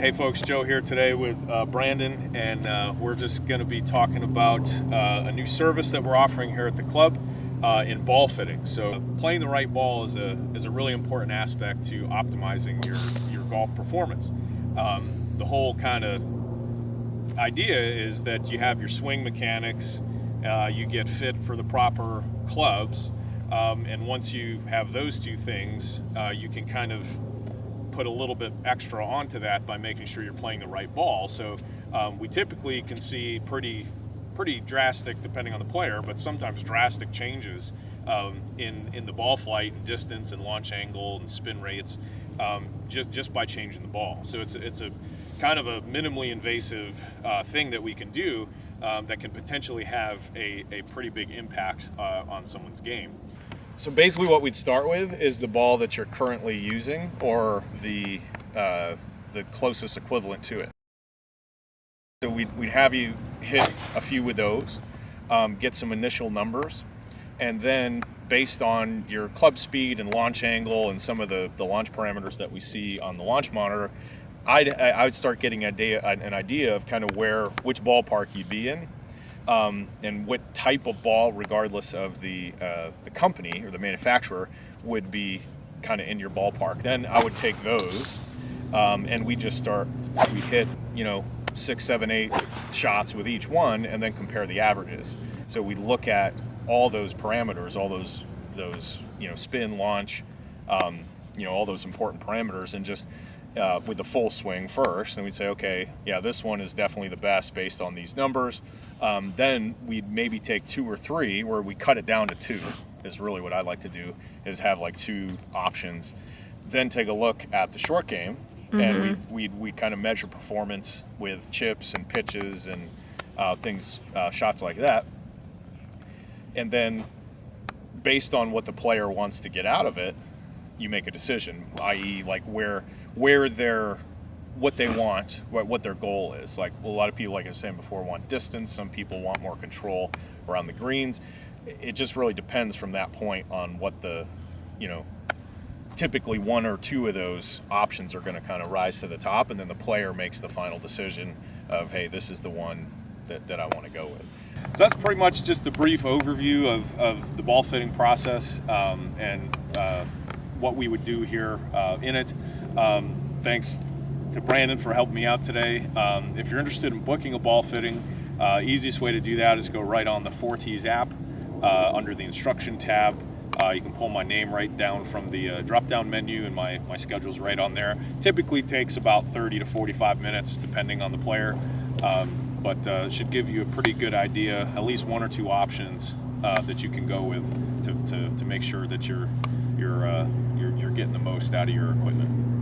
Hey folks, Joe here today with Brandon, and we're just going to be talking about a new service that we're offering here at the club in ball fitting. So playing the right ball is a really important aspect to optimizing your golf performance. The whole kind of idea is that you have your swing mechanics, you get fit for the proper clubs, and once you have those two things, you can kind of put a little bit extra onto that by making sure you're playing the right ball. So we typically can see pretty drastic, depending on the player, but sometimes drastic changes in the ball flight, and distance, and launch angle, and spin rates, just by changing the ball. So it's a kind of a minimally invasive thing that we can do that can potentially have a pretty big impact on someone's game. So basically what we'd start with is the ball that you're currently using, or the closest equivalent to it. So we'd have you hit a few with those, get some initial numbers, and then based on your club speed and launch angle and some of the launch parameters that we see on the launch monitor, I would start getting an idea of kind of which ballpark you'd be in. And what type of ball, regardless of the company or the manufacturer, would be kind of in your ballpark. Then I would take those, and we hit 6, 7, 8 shots with each one, and then compare the averages. So we look at all those parameters, all those spin, launch, all those important parameters, and just with the full swing first, and we'd say, okay, yeah, this one is definitely the best based on these numbers. Then we'd maybe take 2 or 3, where we cut it down to 2, is really what I like to do, is have like 2 options. Then take a look at the short game, and we kind of measure performance with chips and pitches and things, shots like that. And then based on what the player wants to get out of it, you make a decision, i.e. like what they want, what their goal is. Like a lot of people, like I was saying before, want distance. Some people want more control around the greens. It just really depends from that point on what typically 1 or 2 of those options are going to kind of rise to the top, and then the player makes the final decision of, hey, this is the one that I want to go with. So that's pretty much just a brief overview of the ball fitting process and what we would do here in it. Thanks to Brandon for helping me out today. If you're interested in booking a ball fitting, easiest way to do that is go right on the 4Ts app under the instruction tab. You can pull my name right down from the drop-down menu, and my schedule's right on there. Typically takes about 30 to 45 minutes depending on the player, but it should give you a pretty good idea, at least 1 or 2 options that you can go with to make sure that you're getting the most out of your equipment.